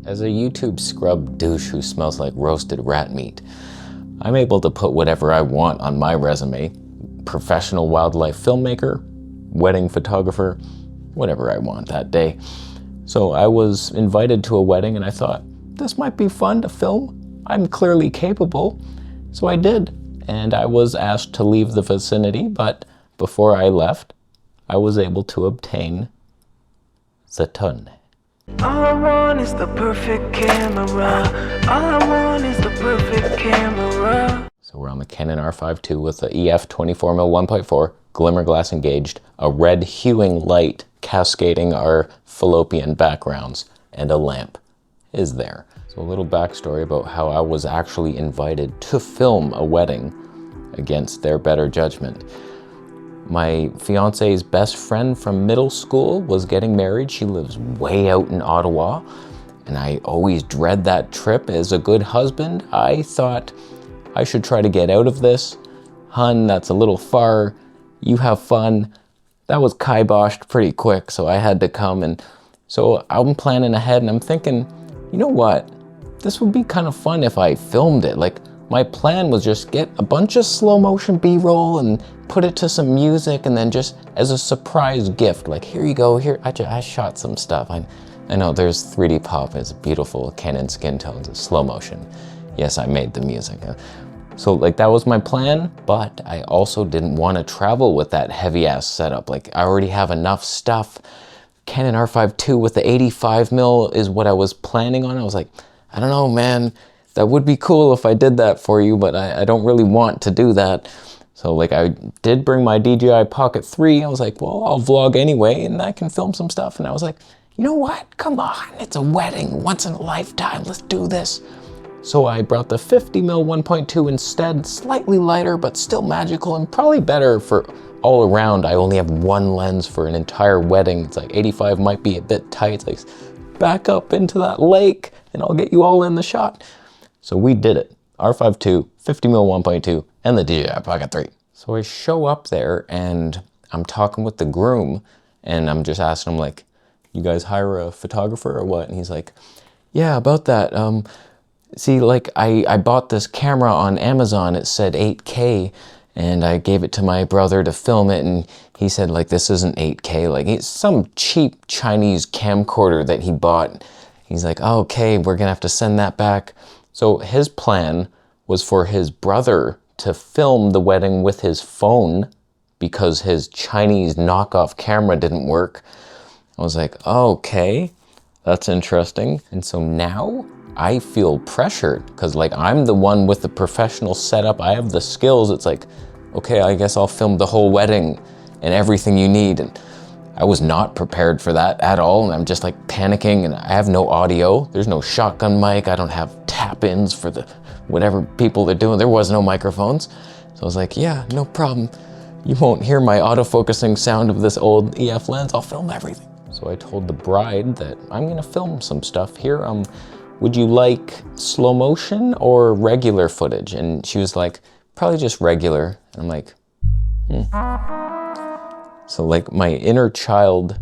As a YouTube scrub douche who smells like roasted rat meat, I'm able to put whatever I want on my resume. Professional wildlife filmmaker, wedding photographer, whatever I want that day. So I was invited to a wedding and I thought, this might be fun to film. I'm clearly capable. So I did. And I was asked to leave the vicinity, but before I left, I was able to obtain the ton. All I want is the perfect camera. All I want is the perfect camera. So we're on the Canon R5 II with the EF 24mm 1.4, glimmer glass engaged, a red hewing light cascading our fallopian backgrounds, and a lamp is there. So a little backstory about how I was actually invited to film a wedding against their better judgment. My fiance's best friend from middle school was getting married. She lives way out in Ottawa, and I always dread that trip. As a good husband, I thought I should try to get out of this. Hun, that's a little far. You have fun. That was kiboshed pretty quick, so I had to come. And so I'm planning ahead, and I'm thinking, you know what? This would be kind of fun if I filmed it. Like, my plan was just get a bunch of slow motion B-roll and put it to some music, and then just as a surprise gift, like, here you go, here, I shot some stuff. I know there's 3D pop, it's beautiful Canon skin tones, it's slow motion. Yes, I made the music. So like that was my plan, but I also didn't want to travel with that heavy ass setup. Like I already have enough stuff. Canon R5 II with the 85mm is what I was planning on. I was like, I don't know, man, that would be cool if I did that for you, but I don't really want to do that. So like I did bring my DJI Pocket 3. I was like, well, I'll vlog anyway and I can film some stuff. And I was like, you know what? Come on, it's a wedding, once in a lifetime, let's do this. So I brought the 50mm 1.2 instead, slightly lighter, but still magical and probably better for all around. I only have one lens for an entire wedding. It's like 85 might be a bit tight. It's like, back up into that lake and I'll get you all in the shot. So we did it. R5 II, 50mm 1.2, and the DJI Pocket 3. So I show up there and I'm talking with the groom and I'm just asking him like, you guys hire a photographer or what? And he's like, yeah, about that. See, like I bought this camera on Amazon. It said 8K and I gave it to my brother to film it. And he said like, this isn't 8K. Like it's some cheap Chinese camcorder that he bought. He's like, oh, okay, we're gonna have to send that back. So his plan was for his brother to film the wedding with his phone because his Chinese knockoff camera didn't work. I was like, okay, that's interesting. And so now I feel pressured because like I'm the one with the professional setup. I have the skills. It's like, okay, I guess I'll film the whole wedding and everything you need. And I was not prepared for that at all. And I'm just like panicking and I have no audio. There's no shotgun mic. I don't have tap-ins for the whatever people are doing. There was no microphones. So I was like, yeah, no problem. You won't hear my autofocusing sound of this old EF lens. I'll film everything. So I told the bride that I'm gonna film some stuff here. Would you like slow motion or regular footage? And she was like, probably just regular. And I'm like, So like my inner child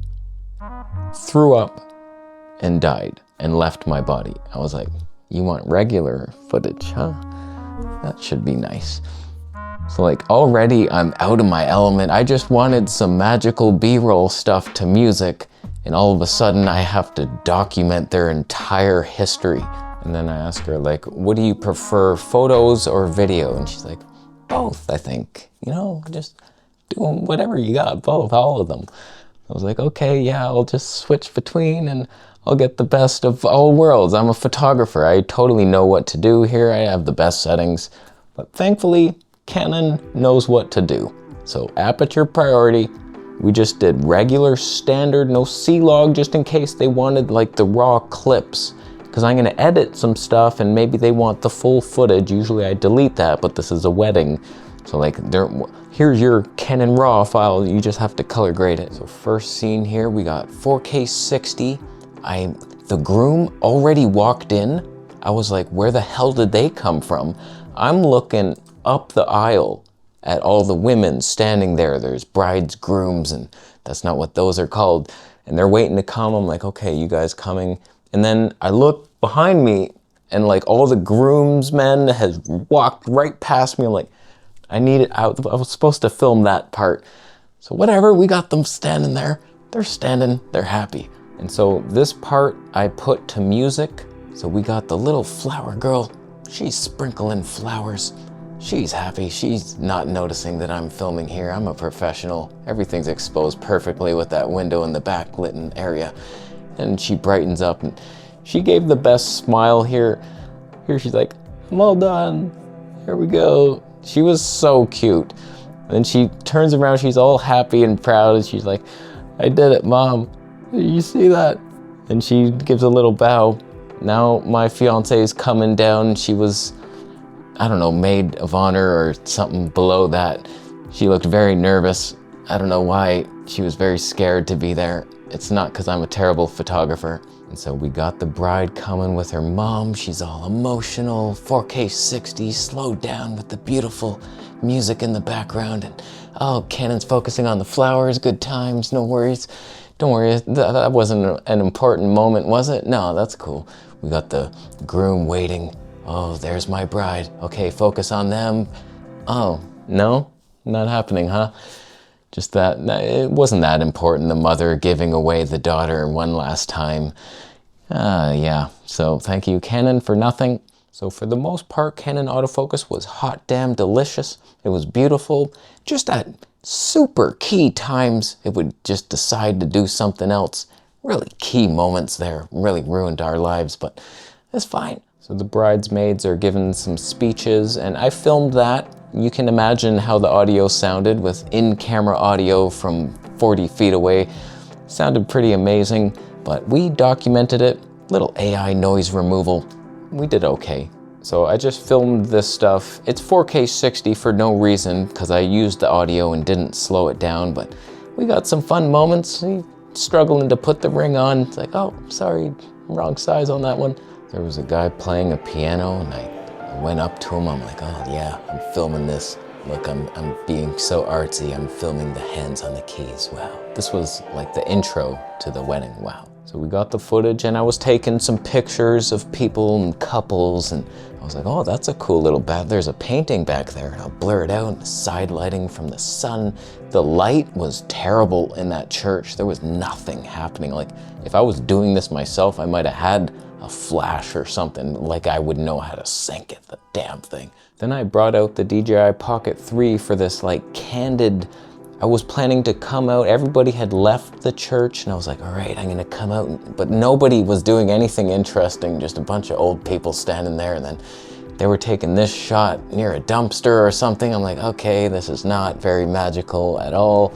threw up and died and left my body. I was like, you want regular footage, huh? That should be nice. So like already I'm out of my element. I just wanted some magical B-roll stuff to music. And all of a sudden I have to document their entire history. And then I ask her like, what do you prefer, photos or video? And she's like, both, I think. You know, just doing whatever you got, both, all of them. I was like, okay, yeah, I'll just switch between and I'll get the best of all worlds. I'm a photographer. I totally know what to do here. I have the best settings. But thankfully, Canon knows what to do. So aperture priority. We just did regular standard, no C-Log, just in case they wanted like the raw clips. Because I'm gonna edit some stuff and maybe they want the full footage. Usually I delete that, but this is a wedding. So like, here's your Canon RAW file, you just have to color grade it. So first scene here, we got 4K 60. The groom already walked in. I was like, where the hell did they come from? I'm looking up the aisle at all the women standing there. There's brides, grooms, and that's not what those are called. And they're waiting to come. I'm like, okay, you guys coming? And then I look behind me and like all the groomsmen has walked right past me. I'm like, I was supposed to film that part. So whatever, we got them standing there. They're standing, they're happy. And so this part I put to music. So we got the little flower girl. She's sprinkling flowers. She's happy. She's not noticing that I'm filming here. I'm a professional. Everything's exposed perfectly with that window in the backlit area. And she brightens up and she gave the best smile here. Here she's like, I'm all done. Here we go. She was so cute. And she turns around, she's all happy and proud, and she's like, I did it, Mom. You see that? And she gives a little bow. Now my fiance is coming down. She was, I don't know, maid of honor or something below that. She looked very nervous. I don't know why. She was very scared to be there. It's not because I'm a terrible photographer. And so we got the bride coming with her mom. She's all emotional, 4K 60, slowed down with the beautiful music in the background. And oh, Canon's focusing on the flowers, good times, no worries. Don't worry, that wasn't an important moment, was it? No, that's cool. We got the groom waiting. Oh, there's my bride. Okay, focus on them. Oh, no? Not happening, huh? Just that, it wasn't that important, the mother giving away the daughter one last time. Yeah, so thank you, Canon, for nothing. So for the most part, Canon autofocus was hot damn delicious. It was beautiful. Just at super key times, it would just decide to do something else. Really key moments there, really ruined our lives, but it's fine. So the bridesmaids are given some speeches, and I filmed that. You can imagine how the audio sounded with in-camera audio from 40 feet away. Sounded pretty amazing, but we documented it. Little AI noise removal. We did okay. So I just filmed this stuff. It's 4K 60 for no reason, because I used the audio and didn't slow it down, but we got some fun moments. Struggling to put the ring on. It's like, oh, sorry, wrong size on that one. There was a guy playing a piano, and I went up to him. I'm like, oh yeah, I'm filming this. Look, I'm being so artsy. I'm filming the hands on the keys. Wow. This was like the intro to the wedding. Wow. So we got the footage, and I was taking some pictures of people and couples, and I was like, oh, that's a cool little there's a painting back there. I'll blur it out, and the side lighting from the sun. The light was terrible in that church. There was nothing happening. Like, if I was doing this myself, I might have had a flash or something, like I would know how to sync it, the damn thing. Then I brought out the DJI Pocket 3 for this like candid, I was planning to come out, everybody had left the church, and I was like, all right, I'm gonna come out, but nobody was doing anything interesting, just a bunch of old people standing there, and then they were taking this shot near a dumpster or something. I'm like, okay, this is not very magical at all.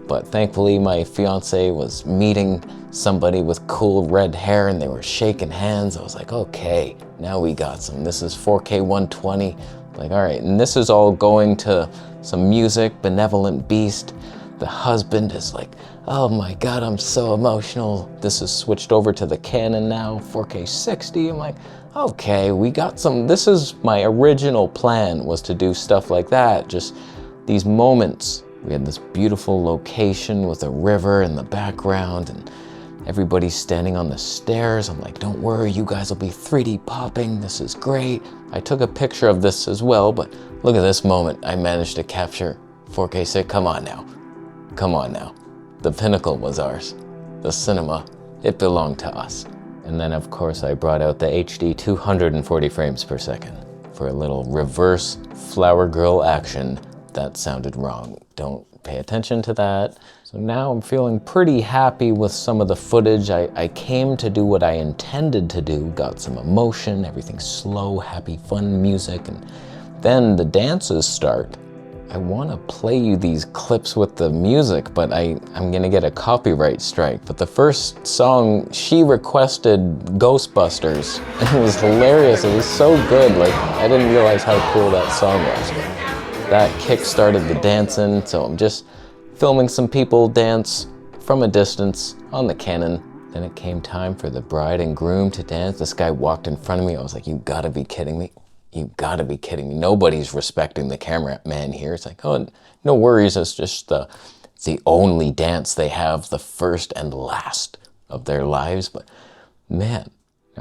But thankfully my fiance was meeting somebody with cool red hair and they were shaking hands. I was like, okay, now we got some. This is 4K 120. Like, all right, and this is all going to some music, Benevolent Beast. The husband is like, oh my God, I'm so emotional. This is switched over to the Canon now, 4K 60. I'm like, okay, we got some. This is my original plan, was to do stuff like that, just these moments. We had this beautiful location with a river in the background and everybody's standing on the stairs. I'm like, don't worry, you guys will be 3D popping. This is great. I took a picture of this as well, but look at this moment. I managed to capture 4K 60. Come on now. Come on now. The pinnacle was ours. The cinema, it belonged to us. And then of course I brought out the HD 240 frames per second for a little reverse flower girl action. That sounded wrong. Don't pay attention to that. So now I'm feeling pretty happy with some of the footage. I came to do what I intended to do, got some emotion, everything slow, happy, fun music, and then the dances start. I want to play you these clips with the music, but I'm gonna get a copyright strike. But the first song, she requested Ghostbusters. It was hilarious, it was so good. Like, I didn't realize how cool that song was. That kick-started the dancing, so I'm just filming some people dance from a distance on the Canon. Then it came time for the bride and groom to dance. This guy walked in front of me. I was like, you gotta be kidding me. You gotta be kidding me. Nobody's respecting the cameraman here. It's like, oh, no worries. It's just it's the only dance they have, the first and last of their lives. But man,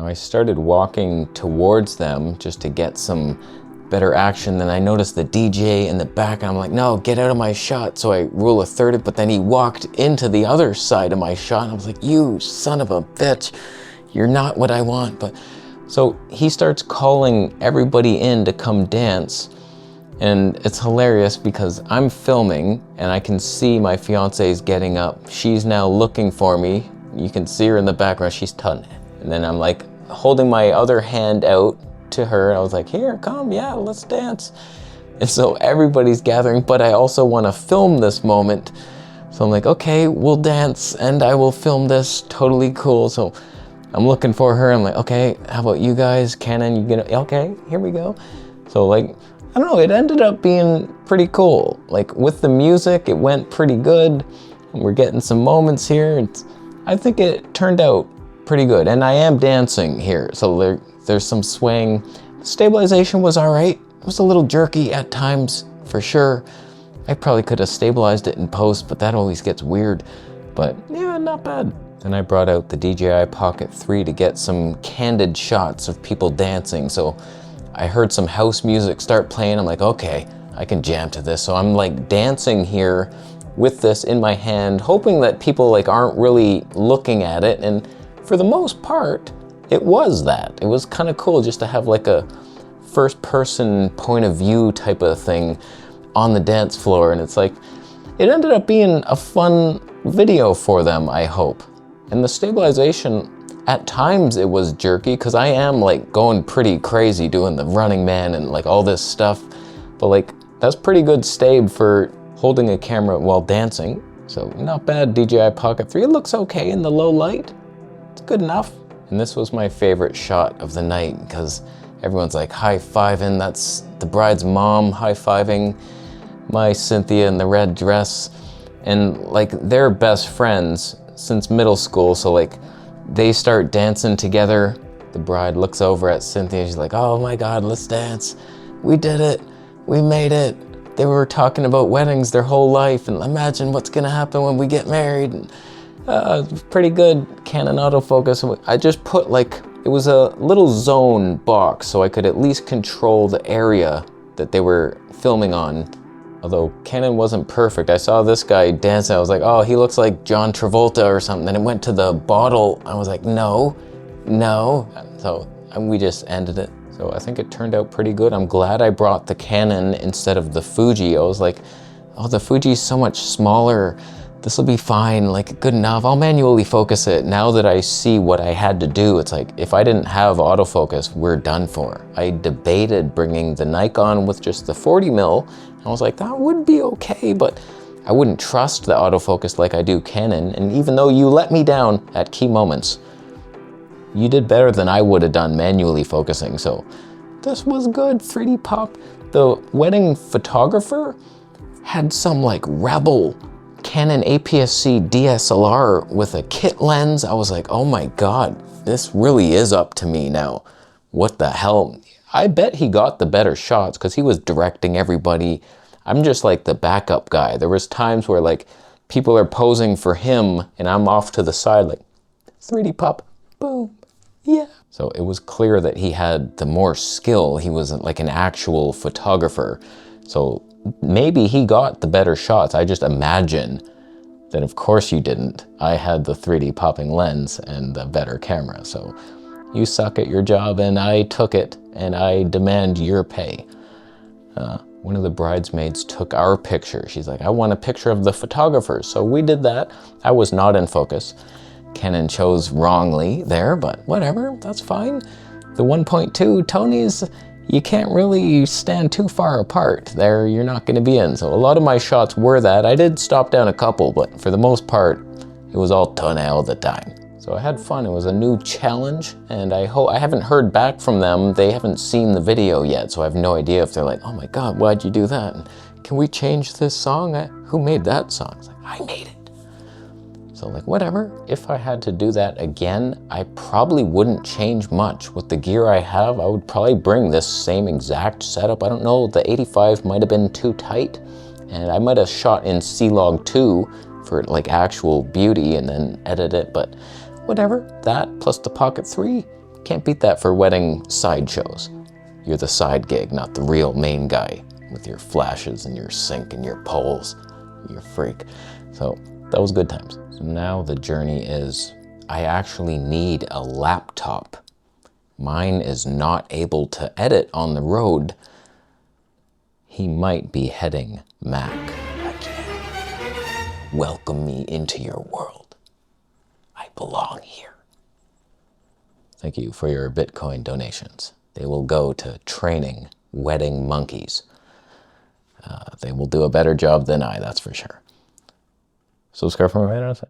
Now I started walking towards them just to get some better action. Then I noticed the DJ in the back, and I'm like, no, get out of my shot. So I rule of third it, but then he walked into the other side of my shot, and I was like, you son of a bitch, you're not what I want. But so he starts calling everybody in to come dance, and it's hilarious because I'm filming and I can see my fiance's getting up. She's now looking for me. You can see her in the background, she's done. And then I'm like holding my other hand out to her. I was like, here, come, yeah, let's dance. And so everybody's gathering, but I also want to film this moment. So I'm like, okay, we'll dance and I will film this, totally cool. So I'm looking for her. I'm like, okay, how about you guys? Canon, you gonna, okay, here we go. So like, I don't know, it ended up being pretty cool. Like with the music, it went pretty good. We're getting some moments here. I think it turned out pretty good. And I am dancing here. So there's some swing. Stabilization was all right. It was a little jerky at times, for sure. I probably could have stabilized it in post, but that always gets weird. But yeah, not bad. Then I brought out the DJI Pocket 3 to get some candid shots of people dancing. So I heard some house music start playing. I'm like, okay, I can jam to this. So I'm like dancing here with this in my hand, hoping that people like aren't really looking at it. And for the most part, it was that. It was kind of cool just to have like a first person point of view type of thing on the dance floor. And it's like, it ended up being a fun video for them, I hope. And the stabilization, at times it was jerky because I am like going pretty crazy doing the running man and like all this stuff. But like, that's pretty good stab for holding a camera while dancing. So not bad, DJI Pocket 3. It looks okay in the low light. It's good enough. And this was my favorite shot of the night because everyone's like high-fiving. That's the bride's mom high-fiving my Cynthia in the red dress. And like they're best friends since middle school. So like they start dancing together. The bride looks over at Cynthia. She's like, oh my God, let's dance. We did it. We made it. They were talking about weddings their whole life. And imagine what's gonna happen when we get married. And, pretty good Canon autofocus. I just put like, it was a little zone box so I could at least control the area that they were filming on. Although Canon wasn't perfect. I saw this guy dancing. I was like, oh, he looks like John Travolta or something. Then it went to the bottle. I was like, no. So we just ended it. So I think it turned out pretty good. I'm glad I brought the Canon instead of the Fuji. I was like, oh, the Fuji's so much smaller. This will be fine, like good enough. I'll manually focus it. Now that I see what I had to do, it's like, if I didn't have autofocus, we're done for. I debated bringing the Nikon with just the 40mm. I was like, that would be okay, but I wouldn't trust the autofocus like I do Canon. And even though you let me down at key moments, you did better than I would have done manually focusing. So this was good, 3D pop. The wedding photographer had some like rebel Canon APS-C DSLR with a kit lens. I was like, oh my God, this really is up to me now. What the hell? I bet he got the better shots because he was directing everybody. I'm just like the backup guy. There was times where like people are posing for him and I'm off to the side like 3D pop, boom, yeah. So it was clear that he had the more skill. He was like an actual photographer. So maybe he got the better shots. I just imagine that of course you didn't. I had the 3D popping lens and the better camera. So you suck at your job and I took it and I demand your pay. One of the bridesmaids took our picture. She's like, I want a picture of the photographer. So we did that. I was not in focus. Canon chose wrongly there, but whatever, that's fine. The 1.2 Tony's, you can't really stand too far apart. There, you're not gonna be in. So a lot of my shots were that. I did stop down a couple, but for the most part, it was all Tony all the time. So I had fun. It was a new challenge, and I haven't heard back from them. They haven't seen the video yet, so I have no idea if they're like, oh my God, why'd you do that? And can we change this song? Who made that song? It's like, I made it. So like, whatever. If I had to do that again, I probably wouldn't change much. With the gear I have, I would probably bring this same exact setup. I don't know, the 85 might have been too tight, and I might have shot in C-Log 2 for like actual beauty and then edit it, but whatever. That plus the Pocket 3 Can't beat that for wedding sideshows. You're the side gig, not the real main guy with your flashes and your sync and your poles. You're a freak. So that was good times. So now the journey is, I actually need a laptop. Mine is not able to edit on the road. He might be heading Mac again. Welcome me into your world. I belong here. Thank you for your Bitcoin donations. They will go to training wedding monkeys. They will do a better job than I, that's for sure. Subscribe for more videos.